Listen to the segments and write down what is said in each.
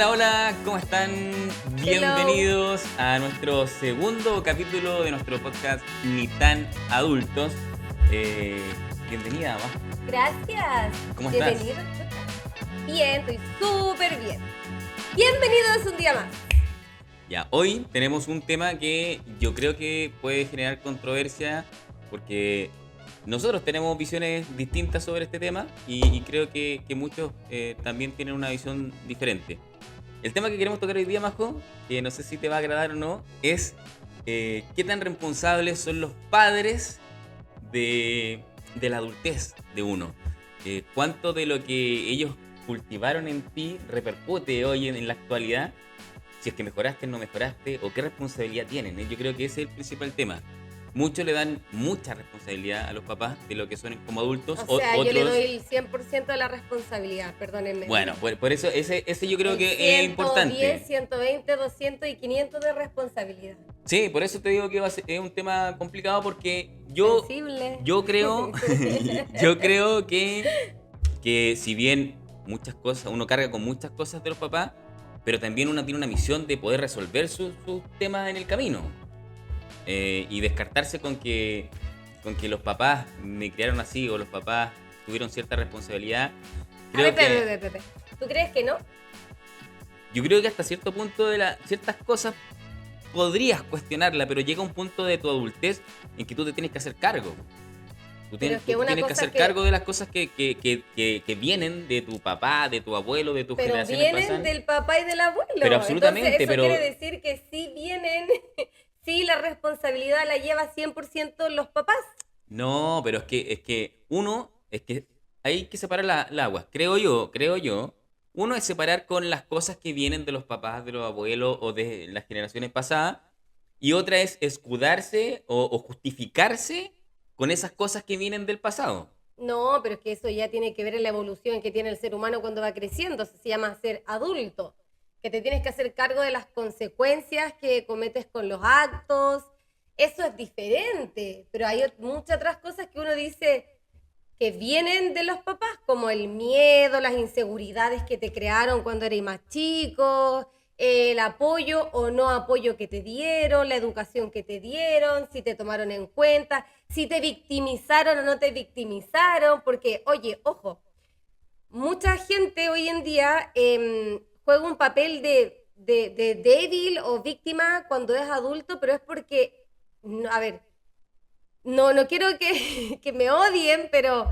Hola, hola, ¿cómo están? Bienvenidos a nuestro segundo capítulo de nuestro podcast Ni tan adultos. Bienvenida, Majo. Gracias. ¿Cómo estás? Bienvenido. Bien, estoy súper bien. Bienvenidos un día más. Ya, hoy tenemos un tema que yo creo que puede generar controversia porque nosotros tenemos visiones distintas sobre este tema y creo que muchos también tienen una visión diferente. El tema que queremos tocar hoy día, Majo, que no sé si te va a agradar o no, es qué tan responsables son los padres de la adultez de uno. Cuánto de lo que ellos cultivaron en ti repercute hoy en la actualidad, si es que mejoraste o no mejoraste, o qué responsabilidad tienen. Yo creo que ese es el principal tema. Muchos le dan mucha responsabilidad a los papás de lo que son como adultos. O sea, otros... yo le doy el 100% de la responsabilidad, perdónenme. Bueno, por eso ese yo creo el que 110, es importante. 120, 200 y 500 de responsabilidad. Sí, por eso te digo que es un tema complicado porque yo creo, yo creo que si bien muchas cosas, uno carga con muchas cosas de los papás, pero también uno tiene una misión de poder resolver sus temas en el camino. Y descartarse con que los papás me criaron así o los papás tuvieron cierta responsabilidad. Pepe. ¿Tú crees que no? Yo creo que hasta cierto punto ciertas cosas podrías cuestionarla, pero llega un punto de tu adultez en que tú te tienes que hacer cargo. Tú tienes que hacer cargo de las cosas que vienen de tu papá, de tu abuelo, de tus generaciones pasadas. Pero vienen del papá y del abuelo. Pero absolutamente. Entonces, eso quiere decir que sí vienen, sí la responsabilidad la lleva 100% los papás. No, pero es que hay que separar la agua. Creo yo. Uno es separar con las cosas que vienen de los papás, de los abuelos o de las generaciones pasadas. Y otra es escudarse o justificarse con esas cosas que vienen del pasado. No, pero es que eso ya tiene que ver en la evolución que tiene el ser humano cuando va creciendo. Se llama ser adulto. Que te tienes que hacer cargo de las consecuencias que cometes con los actos. Eso es diferente. Pero hay muchas otras cosas que uno dice que vienen de los papás, como el miedo, las inseguridades que te crearon cuando eres más chico, el apoyo o no apoyo que te dieron, la educación que te dieron, si te tomaron en cuenta, si te victimizaron o no te victimizaron, porque, oye, ojo, mucha gente hoy en día juega un papel de débil o víctima cuando es adulto, pero es porque, a ver, no quiero que me odien, pero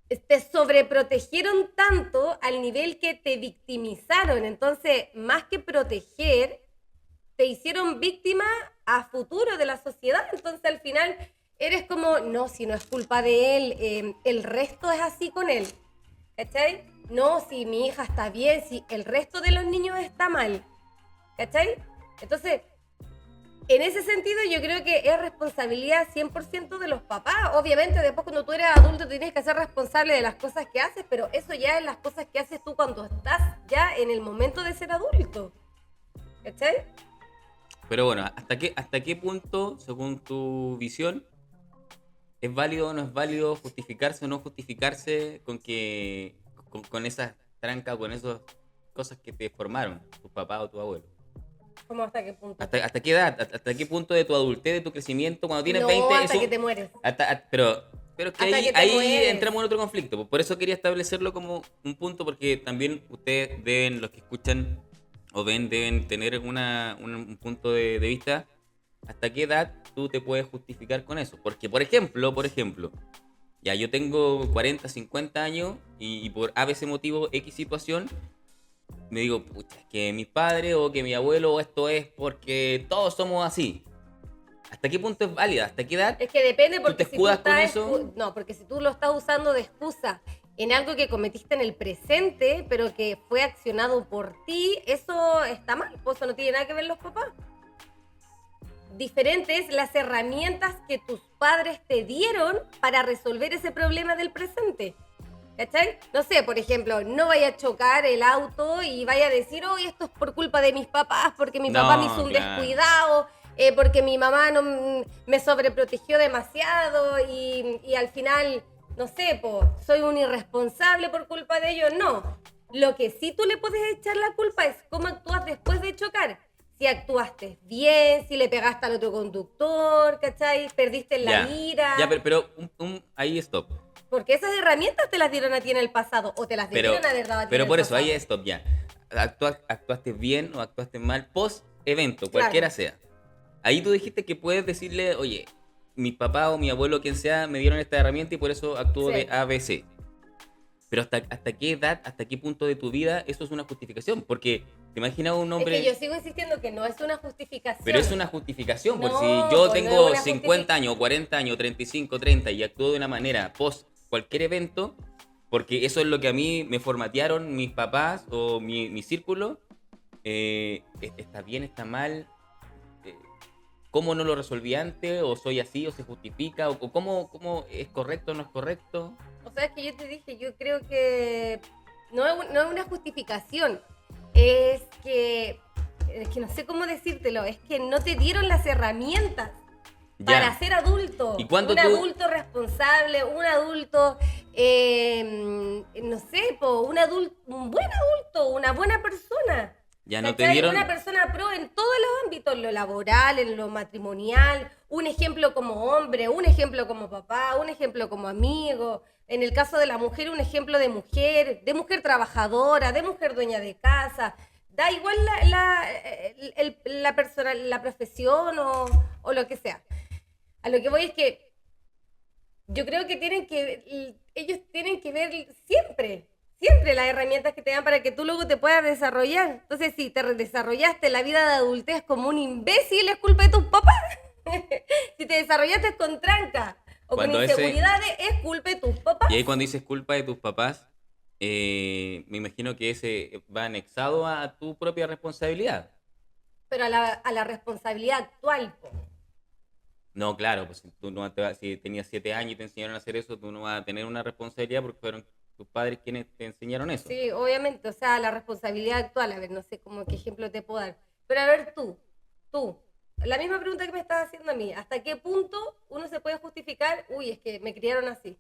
te sobreprotegieron tanto al nivel que te victimizaron. Entonces, más que proteger, te hicieron víctima a futuro de la sociedad. Entonces, al final, eres como, no, si no es culpa de él, el resto es así con él. ¿Cachai? No, si mi hija está bien, si el resto de los niños está mal. ¿Cachai? Entonces, en ese sentido, yo creo que es responsabilidad 100% de los papás. Obviamente, después cuando tú eres adulto, tienes que ser responsable de las cosas que haces, pero eso ya es las cosas que haces tú cuando estás ya en el momento de ser adulto. ¿Cachai? Pero bueno, ¿hasta qué punto, según tu visión, es válido o no es válido justificarse o no justificarse con esas trancas o con esas cosas que te formaron, tu papá o tu abuelo? ¿Cómo hasta qué punto? ¿Hasta qué edad? ¿Hasta qué punto de tu adultez, de tu crecimiento? Cuando tienes no, 20... hasta que te mueres. Pero es que ahí mueres. entramos en otro conflicto. Por eso quería establecerlo como un punto, porque también ustedes deben, los que escuchan o ven, deben tener un punto de vista. ¿Hasta qué edad tú te puedes justificar con eso? Porque, por ejemplo, ya yo tengo 40, 50 años y por a veces motivo, X situación, me digo, pucha, es que mis padres o que mi abuelo, esto es porque todos somos así. ¿Hasta qué punto es válida? ¿Hasta qué edad? Es que depende, porque ¿Tú te escudas con eso? No, porque si tú lo estás usando de excusa en algo que cometiste en el presente, pero que fue accionado por ti, eso está mal. Eso no tiene nada que ver los papás. Diferentes las herramientas que tus padres te dieron para resolver ese problema del presente. ¿Cachai? No sé, por ejemplo, no vaya a chocar el auto y vaya a decir, oh, esto es por culpa de mis papás, porque mi papá me hizo un descuidado, porque mi mamá no me sobreprotegió demasiado y al final, no sé, soy un irresponsable por culpa de ellos. No, Lo que sí tú le puedes echar la culpa es cómo actúas después de chocar. Si actuaste bien, si le pegaste al otro conductor, ¿cachai? Perdiste la Ya, ya, mira. pero ahí stop. Porque esas herramientas te las dieron a ti en el pasado o te las Pero, debieron haber dado a ti en pero el por eso, ahí pasado. stop ya. Actuaste bien o actuaste mal post evento, cualquiera Claro. sea. Ahí tú dijiste que puedes decirle, oye, mi papá o mi abuelo, quien sea, me dieron esta herramienta y por eso actúo de Sí. ABC. Pero hasta qué edad, hasta qué punto de tu vida eso es una justificación. Porque te imaginas un Es que yo hombre. sigo insistiendo que no es una justificación. Pero es una justificación, porque si No, yo pues no es tengo una 50 justificación. años, 40 años, 35, 30 y actúo de una manera post cualquier evento, porque eso es lo que a mí me formatearon mis papás o mi círculo, está bien, está mal, eh, cómo no lo resolví antes, o soy así, o se justifica, o cómo es correcto o no es correcto. O sea, es que yo te dije, yo creo que no es una justificación. Es que no sé cómo decírtelo, es que no te dieron las herramientas para Ya. ser adulto. Y cuando Un tú. adulto responsable, un adulto, no sé, un buen adulto, una buena persona. Ya no te ¿Cachai? dieron. Una persona pro en todos los ámbitos, en lo laboral, en lo matrimonial, un ejemplo como hombre, un ejemplo como papá, un ejemplo como amigo. En el caso de la mujer, un ejemplo de mujer trabajadora, de mujer dueña de casa. Da igual la persona, la profesión o lo que sea. A lo que voy es que yo creo que ellos tienen que ver siempre las herramientas que te dan para que tú luego te puedas desarrollar. Entonces, si desarrollaste la vida de adultez como un imbécil, es culpa de tus papás. Si te desarrollaste con tranca o con Cuando ese. inseguridades, es culpa de tus papás. Y ahí cuando dices culpa de tus papás, me imagino que ese va anexado a tu propia responsabilidad. Pero a la responsabilidad actual, po. No, claro, pues si tú no si tenías 7 años y te enseñaron a hacer eso, tú no vas a tener una responsabilidad porque fueron tus padres quienes te enseñaron eso. Sí, obviamente, o sea, la responsabilidad actual, a ver, no sé cómo qué ejemplo te puedo dar. Pero a ver tú, la misma pregunta que me estás haciendo a mí, ¿hasta qué punto uno se puede justificar? Uy, es que me criaron así.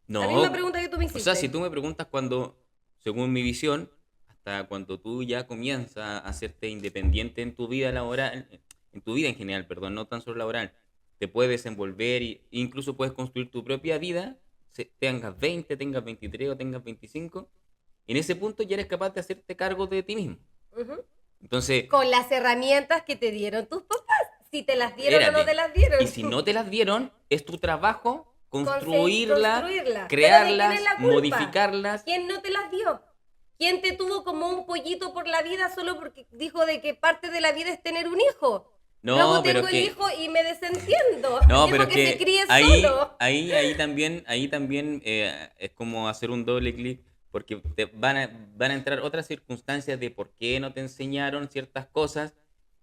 La misma No, pregunta que tú me o sea, si hiciste. tú me preguntas cuando, según mi visión, hasta cuando tú ya comienzas a hacerte independiente en tu vida laboral, en tu vida en general, perdón, no tan solo laboral, te puedes desenvolver e incluso puedes construir tu propia vida, tengas 20, tengas 23 o tengas 25, en ese punto ya eres capaz de hacerte cargo de ti mismo. Ujú. Entonces, Con las herramientas que te dieron tus papás, si te las dieron o no te espérate. las dieron. Y si no te las dieron, es tu trabajo construirlas, Construirla. Pero ¿de quién es crearlas, la culpa? modificarlas. ¿Quién no te las dio? ¿Quién te tuvo como un pollito por la vida solo porque dijo de que parte de la vida es tener un hijo? No, Luego pero tengo el que hijo y me desentiendo. no, pero Dejo es que se que críe ahí, solo. ahí también es como hacer un doble clic porque te van a entrar otras circunstancias de por qué no te enseñaron ciertas cosas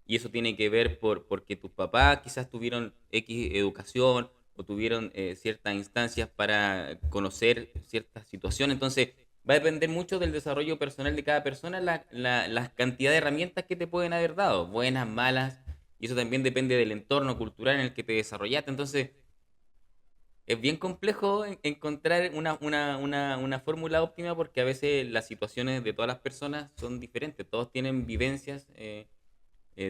y eso tiene que ver porque tus papás quizás tuvieron X educación o tuvieron ciertas instancias para conocer ciertas situaciones. Entonces, va a depender mucho del desarrollo personal de cada persona, la cantidad de herramientas que te pueden haber dado, buenas, malas, y eso también depende del entorno cultural en el que te desarrollaste. Entonces, es bien complejo encontrar una fórmula óptima porque a veces las situaciones de todas las personas son diferentes, todos tienen vivencias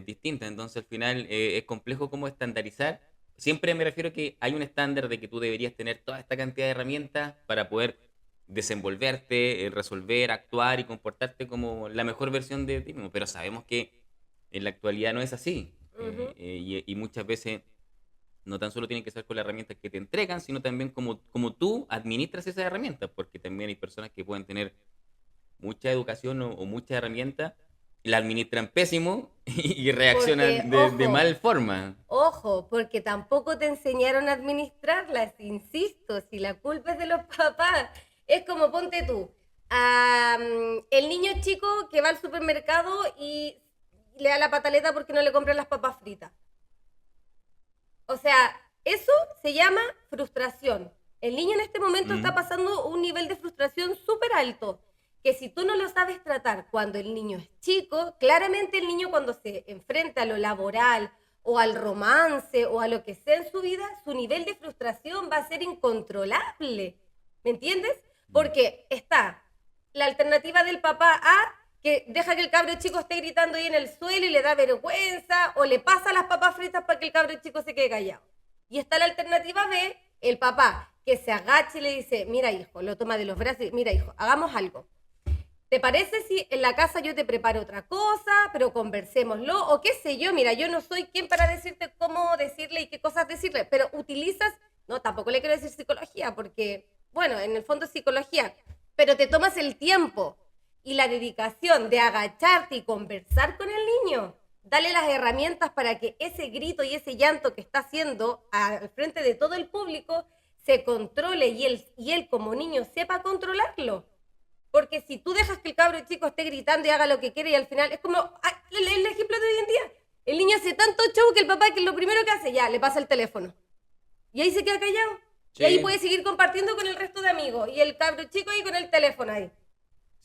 distintas, entonces al final es complejo cómo estandarizar. Siempre me refiero a que hay un estándar de que tú deberías tener toda esta cantidad de herramientas para poder desenvolverte, resolver, actuar y comportarte como la mejor versión de ti mismo, pero sabemos que en la actualidad no es así Ujú. y muchas veces no tan solo tiene que ser con las herramientas que te entregan, sino también como tú administras esas herramientas, porque también hay personas que pueden tener mucha educación o muchas herramientas, la administran pésimo y Porque, reaccionan de ojo, mal forma. ojo, porque tampoco te enseñaron a administrarlas, insisto, si la culpa es de los papás. Es como ponte tú, el niño chico que va al supermercado y le da la pataleta porque no le compran las papas fritas. O sea, eso se llama frustración. El niño en este momento está Mm. pasando un nivel de frustración súper alto, que si tú no lo sabes tratar cuando el niño es chico, claramente el niño cuando se enfrenta a lo laboral o al romance o a lo que sea en su vida, su nivel de frustración va a ser incontrolable. ¿Me entiendes? Mm. Porque está la alternativa del papá A, que deja que el cabro chico esté gritando ahí en el suelo y le da vergüenza, o le pasa las papas fritas para que el cabro chico se quede callado. Y está la alternativa B, el papá, que se agacha y le dice, mira hijo, lo toma de los brazos y mira hijo, hagamos algo. ¿Te parece si en la casa yo te preparo otra cosa, pero conversémoslo? O qué sé yo, mira, yo no soy quien para decirte cómo decirle y qué cosas decirle, pero utilizas, no, tampoco le quiero decir psicología, porque, bueno, en el fondo es psicología, pero te tomas el tiempo y la dedicación de agacharte y conversar con el niño. Dale las herramientas para que ese grito y ese llanto que está haciendo al frente de todo el público se controle y él como niño sepa controlarlo. Porque si tú dejas que el cabro chico esté gritando y haga lo que quiere y al final es como el ejemplo de hoy en día. El niño hace tanto show que el papá, que lo primero que hace, ya, le pasa el teléfono. Y ahí se queda callado. Sí. Y ahí puede seguir compartiendo con el resto de amigos. Y el cabro chico ahí con el teléfono ahí.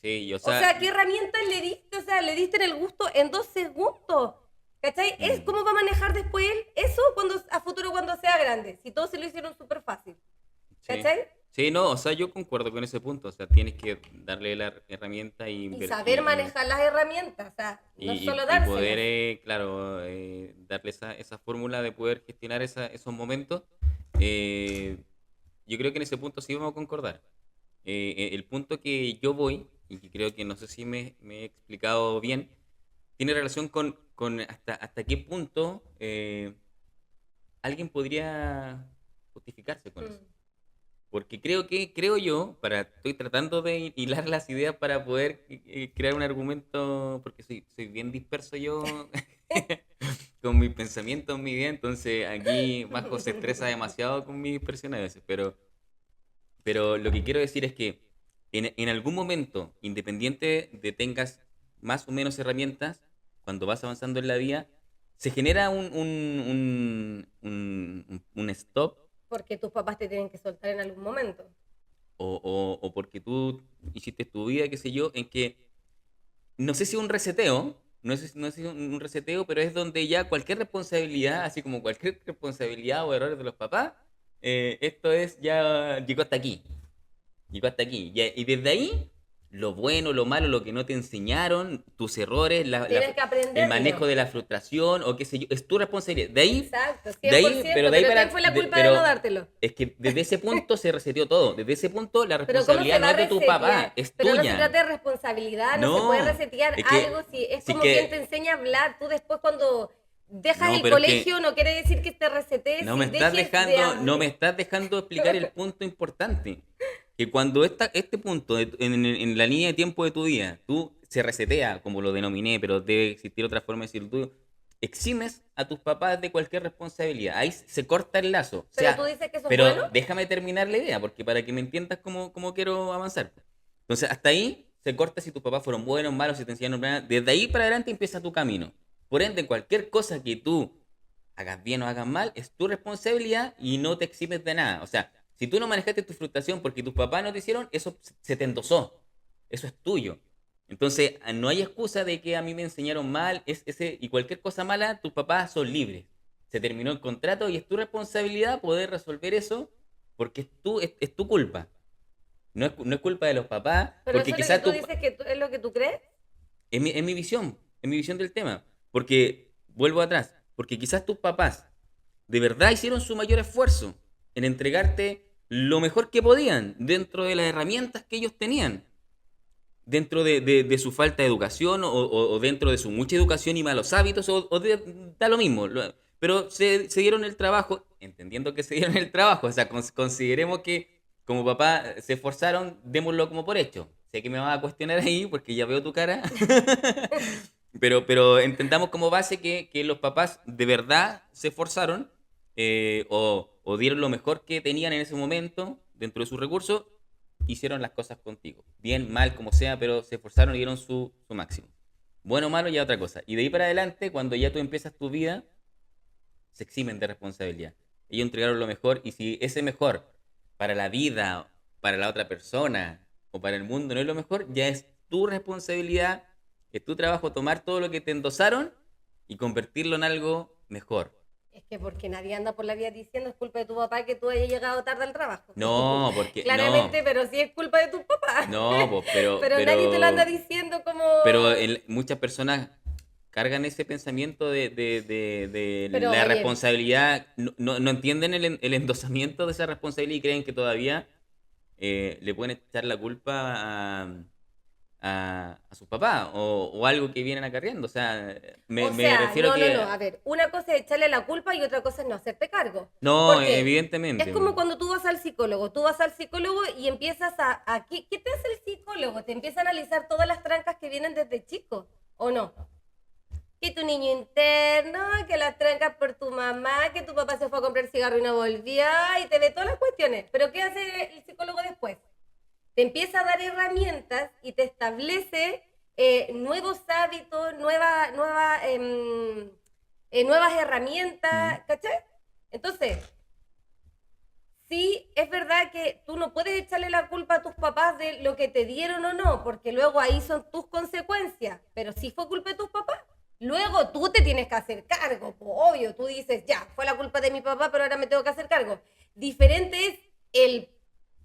Sí, O sea, ¿qué herramientas le diste? O sea, le diste en el gusto en 2 segundos. ¿Cachai? Es cómo va a manejar después él eso a futuro cuando sea grande. Si todos se lo hicieron súper fácil. ¿Cachai? Sí, no, o sea, yo concuerdo con ese punto. O sea, tienes que darle la herramienta Y saber manejar las herramientas. O sea, no solo y dárselas. poder, claro, darle esa fórmula de poder gestionar esos momentos. Yo creo que en ese punto sí vamos a concordar. El punto que yo voy, y que creo que no sé si me he explicado bien, tiene relación con hasta qué punto alguien podría justificarse con eso. Porque creo yo, estoy tratando de hilar las ideas para poder crear un argumento, porque soy bien disperso yo con mis pensamientos, mi idea, entonces aquí Majo se estresa demasiado con mis dispersiones a veces, pero lo que quiero decir es que en algún momento, independiente de tengas más o menos herramientas, cuando vas avanzando en la vida, se genera un stop Porque tus papás te tienen que soltar en algún momento. o porque tú hiciste tu vida, qué sé yo, en que no sé si un reseteo, no sé si un reseteo, pero es donde ya cualquier responsabilidad, así como cualquier responsabilidad o errores de los papás, esto es ya llegó hasta aquí. Y desde ahí, lo bueno, lo malo, lo que no te enseñaron, tus errores, Tienes que el aprenderlo. manejo de la frustración o qué sé yo, es tu responsabilidad. De ahí, Exacto, 100%, de ahí, pero de ahí pero para, ¿quién fue la culpa pero de no dártelo? es que desde ese punto se reseteó todo. Desde ese punto la Pero ¿cómo se responsabilidad no va a es de tu resetear? papá, es Pero no se tuya. trata de responsabilidad, no se No, puede resetear es que, algo si es sí como que- quien te enseña a hablar. Tú después cuando dejas No, el pero es que colegio no quiere decir que te resetees no y me estás dejes de dejando, no me estás dejando explicar el punto importante. Que cuando este punto en la línea de tiempo de tu vida, tú se resetea, como lo denominé, pero debe existir otra forma de decirlo tú, eximes a tus papás de cualquier responsabilidad. Ahí se corta el lazo. O Pero sea, tú dices que eso es pero bueno. déjame terminar la idea, porque para que me entiendas cómo quiero avanzar. Entonces, hasta ahí se corta si tus papás fueron buenos, malos, si te enseñaron nada. Desde ahí para adelante empieza tu camino. Por ende, cualquier cosa que tú hagas bien o hagas mal, es tu responsabilidad y no te eximes de nada. O sea, si tú no manejaste tu frustración porque tus papás no te hicieron, eso se te endosó. Eso es tuyo. Entonces, no hay excusa de que a mí me enseñaron mal, y cualquier cosa mala, tus papás son libres. Se terminó el contrato y es tu responsabilidad poder resolver eso porque es tu culpa. No es culpa de los papás, Pero porque eso es lo que quizás tú dices que es lo que tú crees. es mi visión del tema. Porque, vuelvo atrás, porque quizás tus papás de verdad hicieron su mayor esfuerzo en entregarte lo mejor que podían dentro de las herramientas que ellos tenían, dentro de su falta de educación o dentro de su mucha educación y malos hábitos, da lo mismo. Pero se dieron el trabajo, entendiendo que se dieron el trabajo, o sea, consideremos que como papá se esforzaron, démoslo como por hecho. Sé que me vas a cuestionar ahí porque ya veo tu cara. Pero entendamos como base que los papás de verdad se esforzaron o dieron lo mejor que tenían en ese momento dentro de sus recursos, hicieron las cosas contigo. Bien, mal, como sea, pero se esforzaron y dieron su máximo. Bueno o malo, ya otra cosa. Y de ahí para adelante, cuando ya tú empiezas tu vida, se eximen de responsabilidad. Ellos entregaron lo mejor y si ese mejor para la vida, para la otra persona o para el mundo no es lo mejor, ya es tu responsabilidad, es tu trabajo tomar todo lo que te endosaron y convertirlo en algo mejor, Es que porque nadie anda por la vida diciendo es culpa de tu papá que tú hayas llegado tarde al trabajo. No, porque no, Claramente, pero sí es culpa de tu papá. no, pues, Pero nadie te lo anda diciendo como... pero muchas personas cargan ese pensamiento de Pero la oye, responsabilidad, no entienden el endosamiento de esa responsabilidad y creen que todavía le pueden echar la culpa a sus papás o algo que vienen acarreando. O sea, o me sea, refiero a no, no, que, no. A ver, una cosa es echarle la culpa y otra cosa es no hacerte cargo. no, Porque es evidentemente. como cuando tú vas al psicólogo. Tú vas al psicólogo y empiezas ¿qué te hace el psicólogo? Te empieza a analizar todas las trancas que vienen desde chico, ¿o no? Que tu niño interno, que las trancas por tu mamá, que tu papá se fue a comprar cigarro y no volvió, y te ve todas las cuestiones. Pero ¿qué hace el psicólogo después? Te empieza a dar herramientas y te establece nuevos hábitos, nuevas Mm. herramientas, ¿cachai? Entonces, sí, es verdad que tú no puedes echarle la culpa a tus papás de lo que te dieron o no, porque luego ahí son tus consecuencias, pero si fue culpa de tus papás, luego tú te tienes que hacer cargo, po, obvio, tú dices, ya, fue la culpa de mi papá, pero ahora me tengo que hacer cargo. Diferente es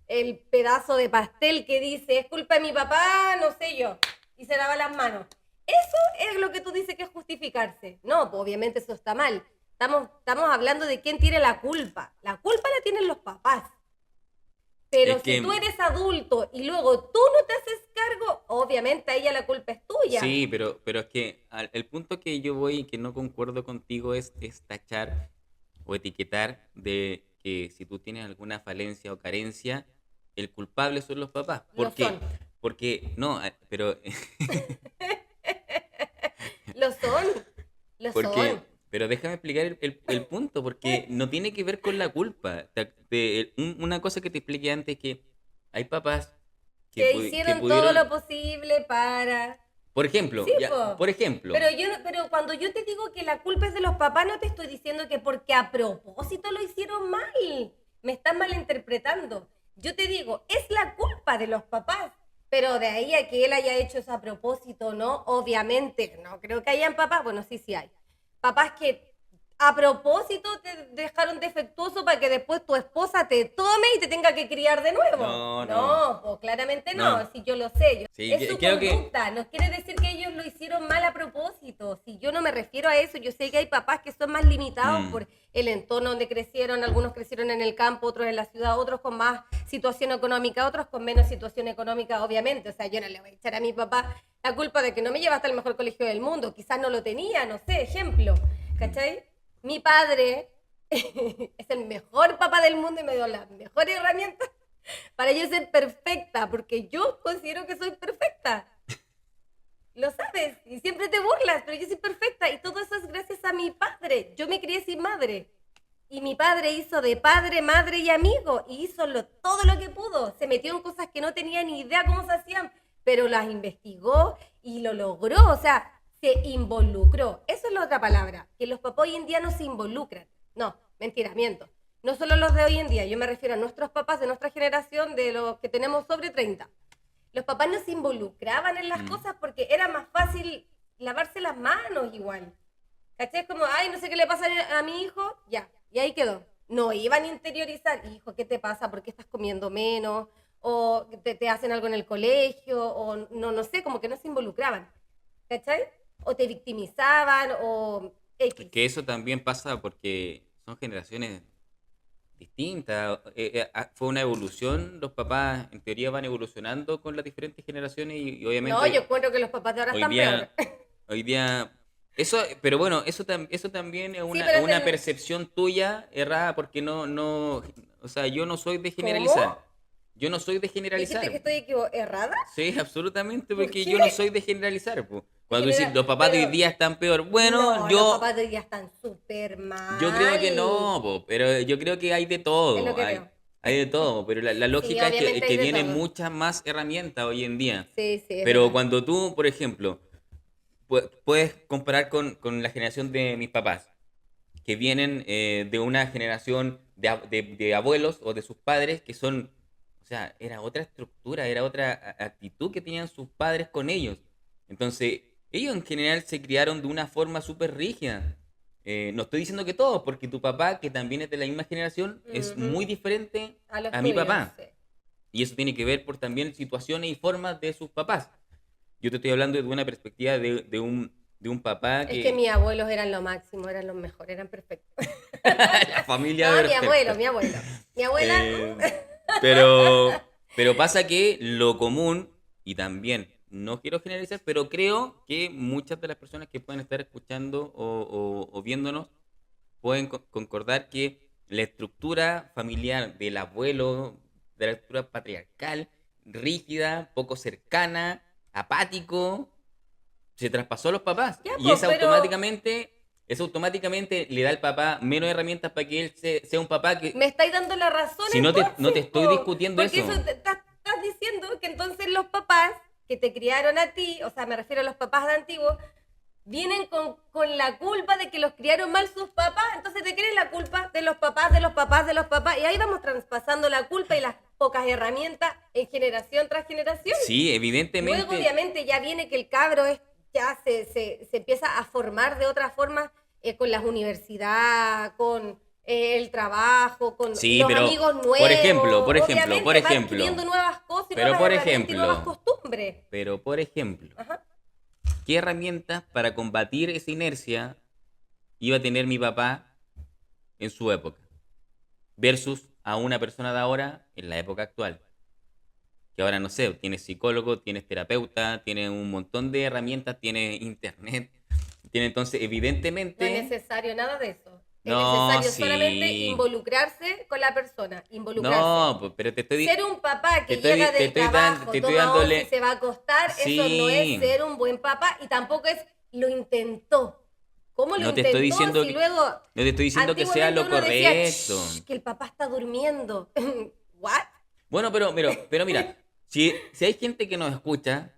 el pedazo de pastel que dice, es culpa de mi papá, no sé yo, y se lava las manos. Eso es lo que tú dices que es justificarse. No, pues obviamente eso está mal. Estamos hablando de quién tiene la culpa. La culpa la tienen los papás. Es Pero si tú que, eres adulto y luego tú no te haces cargo, obviamente a ella la culpa es tuya. sí, pero es que el punto que yo voy y que no concuerdo contigo es tachar o etiquetar de que si tú tienes alguna falencia o carencia, el culpable son los papás. Lo ¿Por qué? son. Porque, no, pero, Lo son. Lo son. pero déjame explicar el punto, porque no tiene que ver con la culpa. Una cosa que te expliqué antes es que hay papás Que que hicieron todo lo pudieron, posible para... por ejemplo, Sí, ya, po. por ejemplo, Pero cuando yo te digo que la culpa es de los papás, no te estoy diciendo que porque a propósito lo hicieron mal. Me estás malinterpretando. Yo te digo, es la culpa de los papás. Pero de ahí a que él haya hecho eso a propósito, ¿no? Obviamente, no creo que hayan papás, bueno, sí, sí hay. Papás que a propósito te dejaron defectuoso para que después tu esposa te tome y te tenga que criar de nuevo. no, no, No, pues claramente no. no, si yo lo sé. Sí, Es su creo que, conducta, no quiere decir que ellos lo hicieron mal a propósito. Si yo no me refiero a eso, yo sé que hay papás que son más limitados mm, por el entorno donde crecieron, algunos crecieron en el campo, otros en la ciudad, otros con más situación económica, otros con menos situación económica, obviamente. O sea, yo no le voy a echar a mi papá la culpa de que no me lleva hasta el mejor colegio del mundo, quizás no lo tenía, no sé, ejemplo, mm. ¿cachai? Mi padre es el mejor papá del mundo y me dio las mejores herramientas para yo ser perfecta, porque yo considero que soy perfecta. Lo sabes, y siempre te burlas, pero yo soy perfecta y todo eso es gracias a mi padre. Yo me crié sin madre. Y mi padre hizo de padre, madre y amigo, y hizo todo lo que pudo. Se metió en cosas que no tenía ni idea cómo se hacían, pero las investigó y lo logró. O sea, se involucró. Eso es la otra palabra, que los papás hoy en día no se involucran. No, mentira, miento. No solo los de hoy en día, yo me refiero a nuestros papás de nuestra generación, de los que tenemos sobre 30. Los papás no se involucraban en las Mm. cosas porque era más fácil lavarse las manos igual. ¿Cachai? Es como, ay, no sé qué le pasa a mi hijo, ya, y ahí quedó. No iban a interiorizar, hijo, ¿qué te pasa? ¿Por qué estás comiendo menos? O te hacen algo en el colegio, o no, no sé, como que no se involucraban. ¿Cachai? O te victimizaban, o Es X. que eso también pasa porque son generaciones distintas. Fue una evolución, los papás en teoría van evolucionando con las diferentes generaciones y obviamente No, yo encuentro que los papás de ahora hoy están peor. día, hoy día, eso, pero bueno, eso también es Sí, pero una percepción tuya errada porque o sea, yo no soy de ¿cómo? generalizar. Yo no soy de ¿Dijiste que generalizar. estoy errada? Sí, absolutamente, ¿Por porque yo no qué? soy de generalizar, po. En Cuando tú dices, general, los papás de hoy pero día están peor, bueno, no, los papás de hoy día están súper yo creo que mal. no, po, pero yo creo que hay de Es lo todo, que veo. hay de todo, pero la Sí, lógica es obviamente hay que de vienen todo. muchas más herramientas hoy en día. Sí, sí, es Pero verdad. cuando tú, por ejemplo, puedes comparar con la generación de mis papás, que vienen de una generación de abuelos o de sus padres que son, o sea, era otra estructura, era otra actitud que tenían sus padres con ellos. Entonces, ellos en general se criaron de una forma súper rígida. no estoy diciendo que todos, porque tu papá, que también es de la misma generación, es muy diferente A los a mi tuyos, papá. sí. Y eso tiene que ver por también situaciones y formas de sus papás. Yo te estoy hablando de una perspectiva de un papá Es que mis abuelos eran lo máximo, eran los mejores, eran perfectos. la familia No, perfecta. mi abuelo. Mi abuela, Pero, pero pasa que lo común, y también no quiero generalizar, pero creo que muchas de las personas que pueden estar escuchando o viéndonos pueden concordar que la estructura familiar del abuelo, de la estructura patriarcal, rígida, poco cercana, apático, se traspasó a los papás. ya, Y pues, pero eso automáticamente le da al papá menos herramientas para que él sea un papá me que, estáis dando la razón si no te entonces, estoy po. discutiendo Porque eso eso. estás diciendo que entonces los papás que te criaron a ti, o sea, me refiero a los papás de antiguos, vienen con la culpa de que los criaron mal sus papás, entonces te creen la culpa de los papás, de los papás, de los papás, y ahí vamos traspasando la culpa y las pocas herramientas en generación tras generación. Sí, Luego, evidentemente. obviamente, ya viene que el cabro ya se empieza a formar de otra forma con las universidades, con el trabajo, con Sí, los pero amigos nuevos. por ejemplo, Obviamente va adquiriendo nuevas cosas y nuevas herramientas y nuevas costumbres. pero por ejemplo, Ajá. ¿qué herramientas para combatir esa inercia iba a tener mi papá en su época? Versus a una persona de ahora en la época actual. Que ahora no sé, tienes psicólogo, tienes terapeuta, tienes un montón de herramientas, tienes internet, tiene entonces No es evidentemente... necesario nada de eso. Es No, necesario solamente sí. involucrarse con la persona. Involucrarse. No, pues, pero te estoy... Ser un papá que te estoy- llega te del estoy dan- trabajo, te estoy toma once dándole- y se va a acostar, eso Sí. no es ser un buen papá y tampoco es lo intentó. ¿Cómo lo No te intentó estoy diciendo si que- luego No te estoy diciendo que sea lo antiguamente uno decía, correcto. "Shh, que el papá está durmiendo"? ¿What? Bueno, pero mira, si hay gente que nos escucha,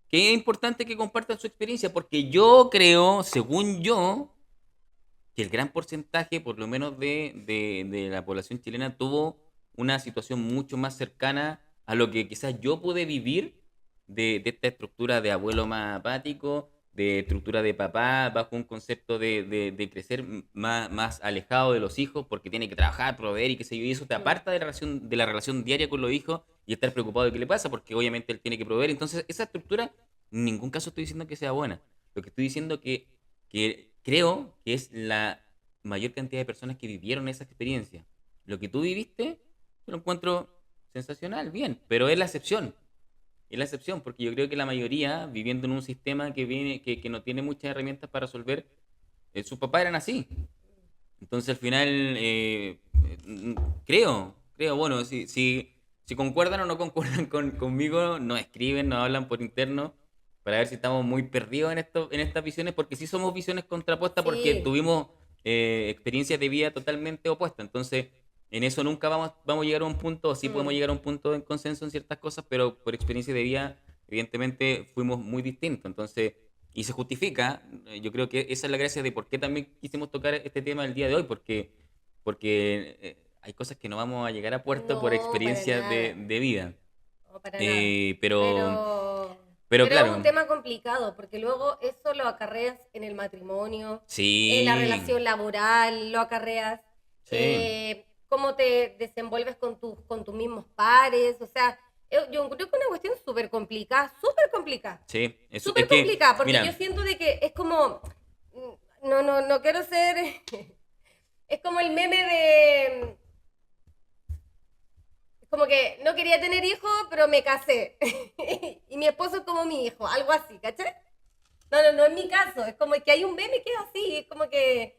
que es importante que compartan su experiencia, porque yo creo, según yo, que el gran porcentaje, por lo menos de la población chilena, tuvo una situación mucho más cercana a lo que quizás yo pude vivir de esta estructura de abuelo más apático, de estructura de papá, bajo un concepto de crecer más alejado de los hijos, porque tiene que trabajar, proveer y qué sé yo, y eso te aparta de la relación diaria con los hijos y estar preocupado de qué le pasa, porque obviamente él tiene que proveer. Entonces, esa estructura, en ningún caso estoy diciendo que sea buena. Lo que estoy diciendo que creo que es la mayor cantidad de personas que vivieron esa experiencia. Lo que tú viviste, yo lo encuentro sensacional, bien, pero es la excepción. Es la excepción, porque yo creo que la mayoría, viviendo en un sistema que no tiene muchas herramientas para resolver, sus papás eran así. Entonces al final, creo, bueno, si concuerdan o no concuerdan conmigo, nos escriben, nos hablan por interno para ver si estamos muy perdidos en estas visiones, porque sí somos visiones contrapuestas, porque Sí. tuvimos experiencias de vida totalmente opuestas. Entonces, en eso nunca vamos a llegar a un punto, o sí podemos llegar a un punto de consenso en ciertas cosas, pero por experiencia de vida, evidentemente, fuimos muy distintos. Entonces, y se justifica, yo creo que esa es la gracia de por qué también quisimos tocar este tema el día de hoy, porque hay cosas que no vamos a llegar a puerto por No, para experiencias nada. de vida. No, para nada. Pero Pero es claro, un tema complicado, porque luego eso lo acarreas en el matrimonio, sí, en la relación laboral, lo acarreas, sí, cómo te desenvuelves con tus mismos pares, o sea, yo creo que es una cuestión súper complicada, sí, súper es que, complicada, porque yo mira, siento de que es como, no quiero ser, es como el meme de, como que no quería tener hijos, pero me casé. Y mi esposo es como mi hijo, algo así, ¿cachai? No es mi caso. Es como que hay un meme que es así. Es como que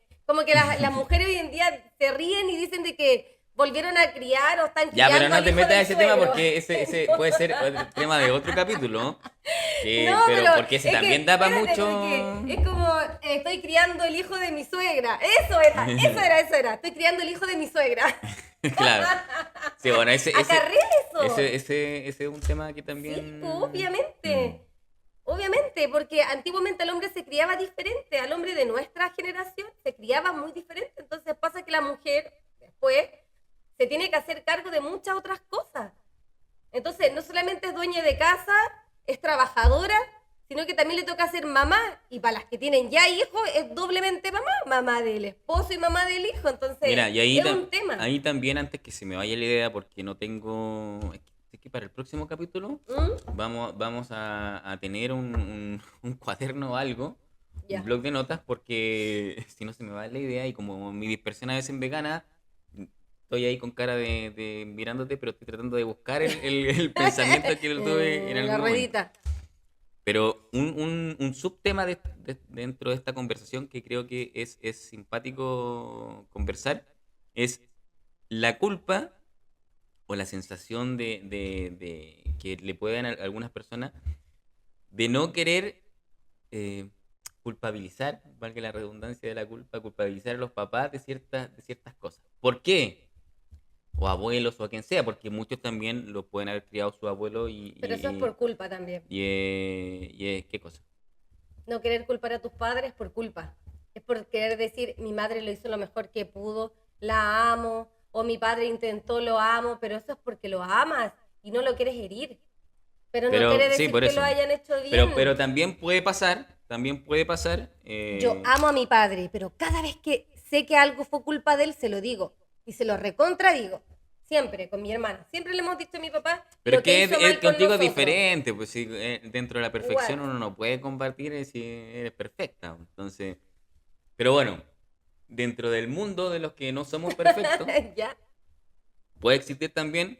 las mujeres hoy en día se ríen y dicen de que volvieron a criar o están ya, criando pero no al te hijo metas a del ese tema suegro. porque ese puede ser otro tema de otro capítulo, No, pero porque ese es también que, da para espérate, mucho. porque es como, estoy criando el hijo de mi suegra. Eso era. Estoy criando el hijo de mi suegra. Claro. Sí, bueno, Acarrea eso. ese es un tema que Sí, también. pues, obviamente. Obviamente, porque antiguamente el hombre se criaba diferente, al hombre de nuestra generación se criaba muy diferente, entonces pasa que la mujer después se tiene que hacer cargo de muchas otras cosas. Entonces, no solamente es dueña de casa, es trabajadora, sino que también le toca ser mamá, y para las que tienen ya hijos es doblemente mamá, mamá del esposo y mamá del hijo, entonces Mira, y ahí, es un tema. ahí también, antes que se me vaya la idea, porque no tengo... Es que para el próximo capítulo ¿Mm? vamos a tener un cuaderno o algo, un Ya. blog de notas, porque si no se me va la idea y como mi dispersión a veces en vegana, estoy ahí con cara de mirándote, pero estoy tratando de buscar el pensamiento que lo tuve en La algún momento. ruedita. Pero un subtema dentro de esta conversación que creo que es simpático conversar es la culpa o la sensación de que le pueden a algunas personas de no querer eh, culpabilizar, valga la redundancia de la culpa, culpabilizar a los papás de ciertas cosas. ¿Por qué? O abuelos o a quien sea, porque muchos también lo pueden haber criado su abuelo Pero eso es por culpa también. ¿qué cosa? No querer culpar a tus padres por culpa. Es por querer decir, mi madre lo hizo lo mejor que pudo, la amo, o mi padre intentó, lo amo, pero eso es porque lo amas y no lo quieres herir. Pero no Pero quiere sí, decir por que lo eso. hayan hecho bien. Pero también puede pasar, Yo amo a mi padre, pero cada vez que sé que algo fue culpa de él, se lo digo. Y se lo recontradigo. Siempre, con mi hermana. Siempre le hemos dicho a mi papá pero lo es que que hizo mal con contigo es nosotros. diferente, pues sí, dentro de la perfección What? uno no puede compartir si eres perfecta. Entonces, pero bueno, dentro del mundo de los que no somos perfectos, ¿Ya? puede existir también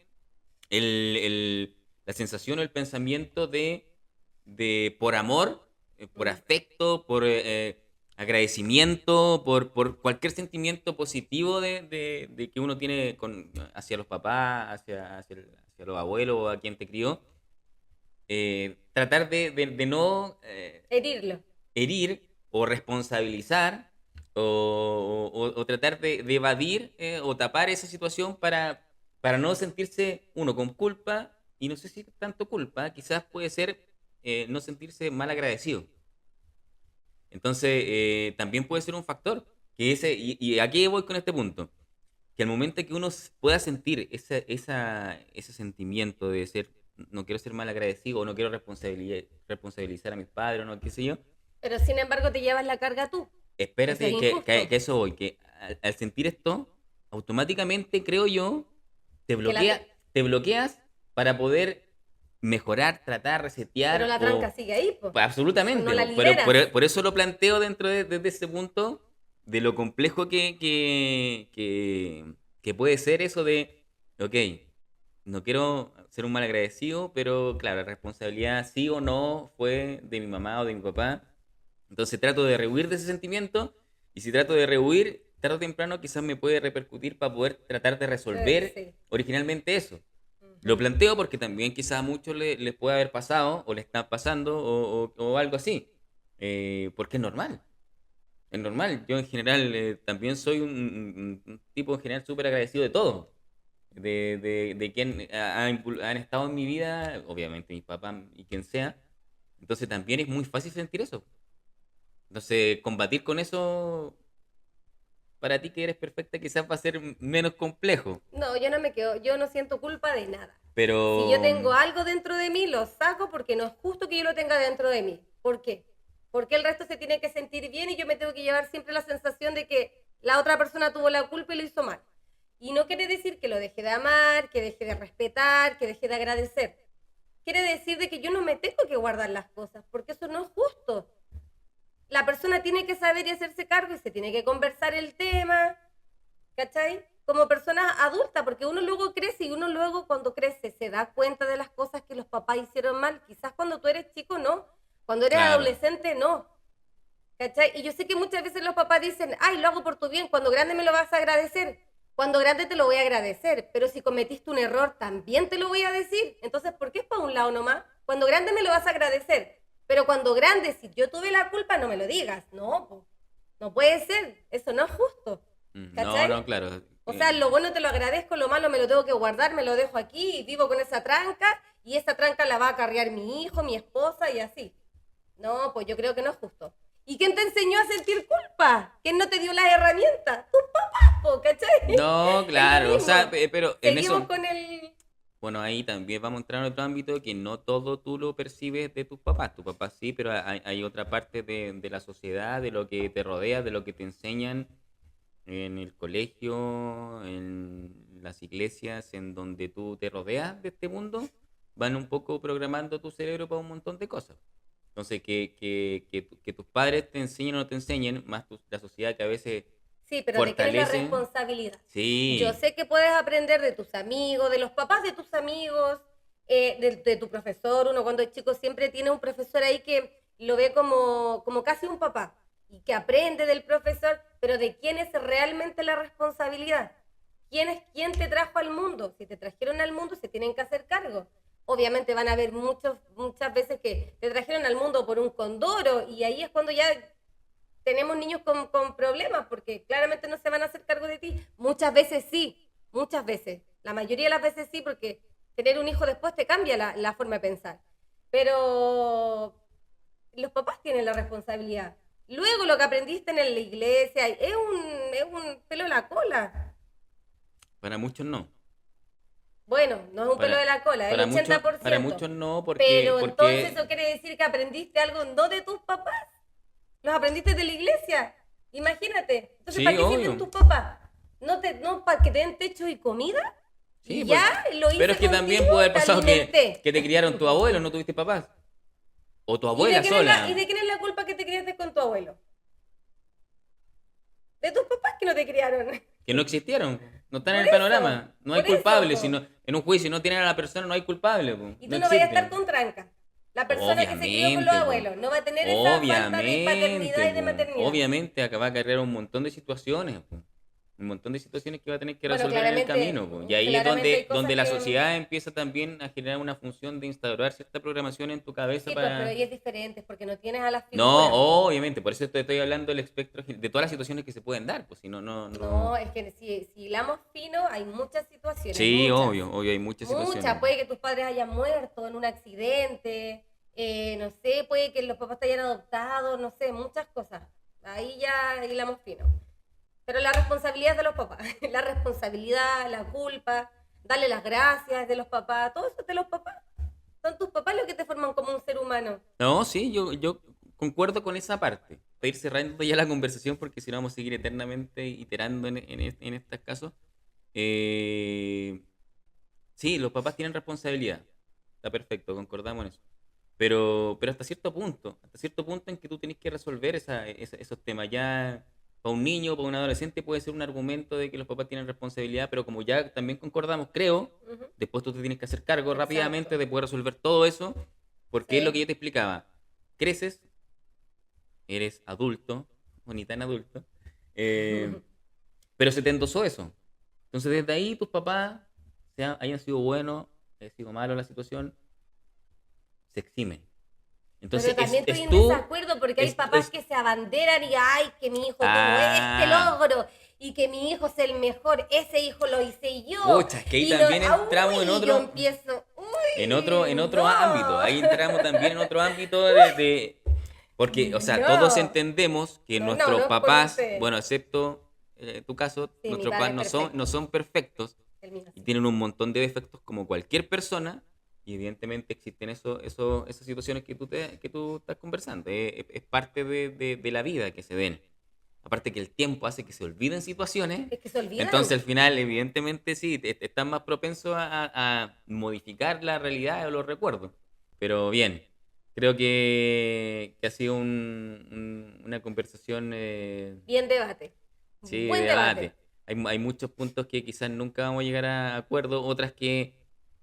la sensación o el pensamiento de por amor, por Mm. afecto, por agradecimiento, por cualquier sentimiento positivo de que uno tiene hacia los papás, hacia los abuelos o a quien te crió, tratar de no Herirlo. herir o responsabilizar o tratar de evadir o tapar esa situación para no sentirse uno con culpa y no sé si tanto culpa, quizás puede ser no sentirse mal agradecido. Entonces, también puede ser un factor. Y aquí voy con este punto. Que al momento que uno pueda sentir ese sentimiento de ser, no quiero ser mal agradecido o no quiero responsabilizar a mis padres o no, qué sé yo, Pero sin embargo te llevas la carga tú. Eso es espérate que injusto. eso voy, que al sentir esto, automáticamente creo yo, te Que la bloquea, te bloqueas para poder mejorar, tratar, Pero resetear la tranca o sigue ahí, pues. pues, No absolutamente, la pero liberas. por eso lo planteo dentro desde ese punto de lo complejo que puede ser eso de, ok, no quiero ser un mal agradecido, pero claro, la responsabilidad sí o no fue de mi mamá o de mi papá. Entonces trato de rehuir de ese sentimiento y si trato de rehuir, tarde o temprano quizás me puede repercutir para poder tratar de resolver Sí. originalmente eso. Lo Ujú. planteo porque también quizás a muchos les puede haber pasado o le está pasando o algo así. Porque es normal. Es normal. Yo en general también soy un tipo en general súper agradecido de todo. De quien han estado en mi vida, obviamente mis papás y quien sea. Entonces también es muy fácil sentir eso. Entonces combatir con eso para ti que eres perfecta quizás va a ser menos complejo. No, yo no me quedo, yo no siento culpa de nada. Si yo Pero tengo algo dentro de mí, lo saco porque no es justo que yo lo tenga dentro de mí. ¿Por qué? Porque el resto se tiene que sentir bien y yo me tengo que llevar siempre la sensación de que la otra persona tuvo la culpa y lo hizo mal. Y no quiere decir que lo deje de amar, que deje de respetar, que deje de agradecer. Quiere decir de que yo no me tengo que guardar las cosas, porque eso no es justo. La persona tiene que saber y hacerse cargo y se tiene que conversar el tema, ¿cachai? Como persona adulta, porque uno luego crece y uno luego cuando crece se da cuenta de las cosas que los papás hicieron mal. Quizás cuando tú eres chico no, cuando eres claro, adolescente no, ¿cachai? Y yo sé que muchas veces los papás dicen, ay, lo hago por tu bien, cuando grande me lo vas a agradecer. Cuando grande te lo voy a agradecer, pero si cometiste un error también te lo voy a decir. Entonces, ¿por qué es para un lado nomás? Cuando grande me lo vas a agradecer, pero cuando grande, si yo tuve la culpa, no me lo digas. No, po, no puede ser, eso no es justo, no, ¿cachai? no, claro. O sea, lo bueno te lo agradezco, lo malo me lo tengo que guardar, me lo dejo aquí y vivo con esa tranca y esa tranca la va a acarrear mi hijo, mi esposa y así. No, pues yo creo que no es justo. ¿Y quién te enseñó a sentir culpa? ¿Quién no te dio las herramientas? Tus papás, po, ¿cachai? No, Es lo claro, o sea, mismo. pero en Seguimos eso, con el... bueno, ahí también vamos a entrar en otro ámbito que no todo tú lo percibes de tus papás. Tus papás sí, pero hay otra parte de la sociedad, de lo que te rodea, de lo que te enseñan en el colegio, en las iglesias, en donde tú te rodeas de este mundo, van un poco programando tu cerebro para un montón de cosas. Entonces, que tus padres te enseñen o no te enseñen, más la sociedad que a veces Sí, pero ¿de quién es la fortalece. responsabilidad? Yo Sí, sé que puedes aprender de tus amigos, de los papás de tus amigos, de tu profesor. Uno cuando es chico siempre tiene un profesor ahí que lo ve como casi un papá y que aprende del profesor, pero ¿de quién es realmente la responsabilidad? ¿Quién te trajo al mundo? Si te trajeron al mundo, se tienen que hacer cargo. Obviamente van a haber muchas veces que te trajeron al mundo por un condoro y ahí es cuando ya tenemos niños con problemas porque claramente no se van a hacer cargo de ti. Muchas veces sí, muchas veces. La mayoría de las veces sí, porque tener un hijo después te cambia la forma de pensar. Pero los papás tienen la responsabilidad. Luego lo que aprendiste en la iglesia es un pelo de la cola. para muchos no. Bueno, no es un pelo Para, de la cola, es el para 80%. muchos no, Pero entonces porque eso quiere decir que aprendiste algo no de tus papás. Los aprendiste de la iglesia. Imagínate. Entonces, sí, ¿para qué sirven obvio. tus papás? ¿No para que te den techo y comida? Sí, Y ya lo pero hice es que también contigo, puede haber te pasado alimenté. que te criaron tu abuelo, no tuviste papás. O tu ¿Y de abuela quién es la, y sola, de quién es la culpa que te criaste con tu abuelo? De tus papás que no te criaron. que no existieron, no están en Por el eso, panorama. No hay por eso, culpable, po. en un juicio no tienen a la persona, no hay culpable, po. Y No tú no vayas a estar existen. con tranca. La persona que se crió con los Obviamente, po. abuelos no va a tener esa falta de paternidad Obviamente, y de po. maternidad. Obviamente acá va a acarrear un montón de situaciones, po. Un montón de situaciones que va a tener que Bueno, resolver en el camino, po. Y ahí es claramente hay donde cosas la que... sociedad empieza también a generar una función de instaurar cierta programación en tu cabeza Sí, pues, pero para... ahí es diferente, porque no tienes a las No, figuras, po. obviamente, por eso te estoy hablando del espectro de todas las situaciones que se pueden dar, pues si no, No, es que si hilamos fino, hay muchas situaciones, Sí, muchas. obvio, obvio, hay muchas Muchas. situaciones. Puede que tus padres hayan muerto en un accidente, no sé, puede que los papás te hayan adoptado, no sé, muchas cosas. Ahí ya hilamos fino. Pero la responsabilidad es de los papás. La responsabilidad, la culpa, darle las gracias de los papás, todo eso es de los papás. Son tus papás los que te forman como un ser humano. No, sí, yo concuerdo con esa parte. Para ir cerrando ya la conversación, porque si no vamos a seguir eternamente iterando en estos casos. Eh, sí, los papás tienen responsabilidad. Está perfecto, concordamos en eso. Pero hasta cierto punto en que tú tienes que resolver esos temas. Ya para un niño, para un adolescente puede ser un argumento de que los papás tienen responsabilidad, pero como ya también concordamos, creo, Ujú. después tú te tienes que hacer cargo rápidamente Exacto. de poder resolver todo eso, porque es lo que Sí. yo te explicaba. Creces, eres adulto, o ni tan adulto, eh, pero se te endosó eso. Entonces desde ahí tus papás, hayan sido buenos, haya sido malo la situación, se eximen. Entonces Pero también estoy es en tú, desacuerdo porque hay es, papás es, que se abanderan y ay, que mi hijo tuvo este ah, logro y que mi hijo es el mejor, ese hijo lo hice yo. pucha, es que ahí Y no, también entramos uy, yo empiezo, en uy, otro ámbito, no, ahí entramos también en otro ámbito porque, o sea, todos no, entendemos que no nuestros es por papás, usted. bueno, excepto tu caso, Sí, mi nuestros padre papás es no perfecto, son perfectos el mío y sí. tienen un montón de defectos como cualquier persona, y evidentemente existen esas situaciones que tú estás conversando. Es parte de la vida que se den. Aparte que el tiempo hace que se olviden situaciones, Es que se entonces olvidan. al final, evidentemente, sí, estás más propenso a modificar la realidad o los recuerdos. Pero bien, creo que ha sido una conversación, Bien debate, sí, buen de debate. debate. Hay muchos puntos que quizás nunca vamos a llegar a acuerdo, otras que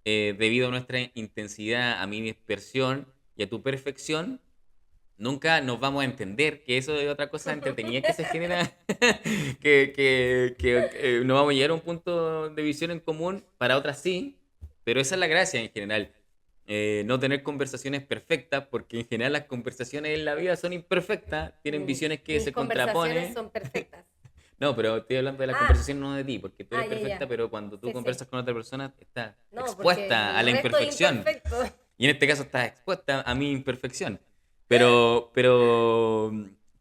debido a nuestra intensidad, a mi dispersión y a tu perfección, nunca nos vamos a entender, que eso es otra cosa entretenida que se genera, que no vamos a llegar a un punto de visión en común, para otras sí, pero esa es la gracia en general. No tener conversaciones perfectas, porque en general las conversaciones en la vida son imperfectas, tienen visiones que Mis se conversaciones contraponen. son perfectas. No, pero estoy hablando de la Ah, conversación no de ti, porque tú eres ya, perfecta, ya. pero cuando tú Sí, sí. conversas con otra persona estás No, porque expuesta a el la resto es imperfección. imperfecto. Y en este caso estás expuesta a mi imperfección. Pero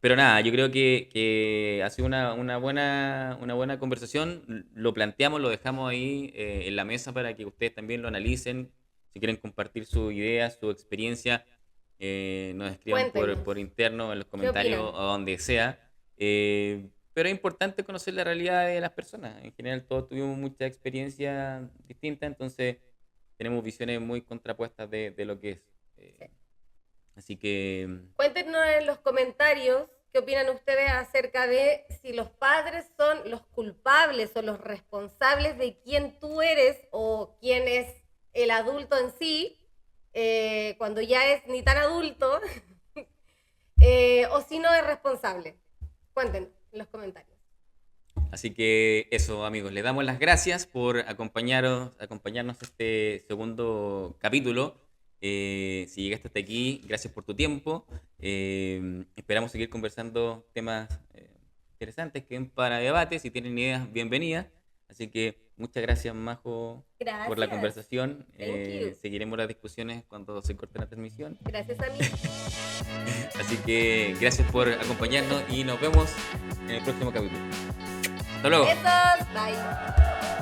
Pero nada, yo creo que ha sido una buena conversación. Lo planteamos, lo dejamos ahí en la mesa para que ustedes también lo analicen. Si quieren compartir su idea, su experiencia, nos escriban Cuéntenos, por interno, en los ¿qué comentarios opinan? o donde sea. Pero es importante conocer la realidad de las personas. En general, todos tuvimos mucha experiencia distinta, entonces tenemos visiones muy contrapuestas de lo que es. Sí. Así que Cuéntenos en los comentarios qué opinan ustedes acerca de si los padres son los culpables o los responsables de quién tú eres o quién es el adulto en sí, cuando ya es ni tan adulto, o si no es responsable. Cuenten en los comentarios. Así que eso, amigos, les damos las gracias por acompañarnos este segundo capítulo. Si llegaste hasta aquí, gracias por tu tiempo. Esperamos seguir conversando temas interesantes que den para debate. Si tienen ideas, bienvenidas. Así que muchas gracias, Majo, por la Gracias. conversación. Thank you. Seguiremos las discusiones cuando se corte la transmisión. Gracias a mí. Así que gracias por acompañarnos y nos vemos en el próximo capítulo. Hasta luego. Besos. Bye.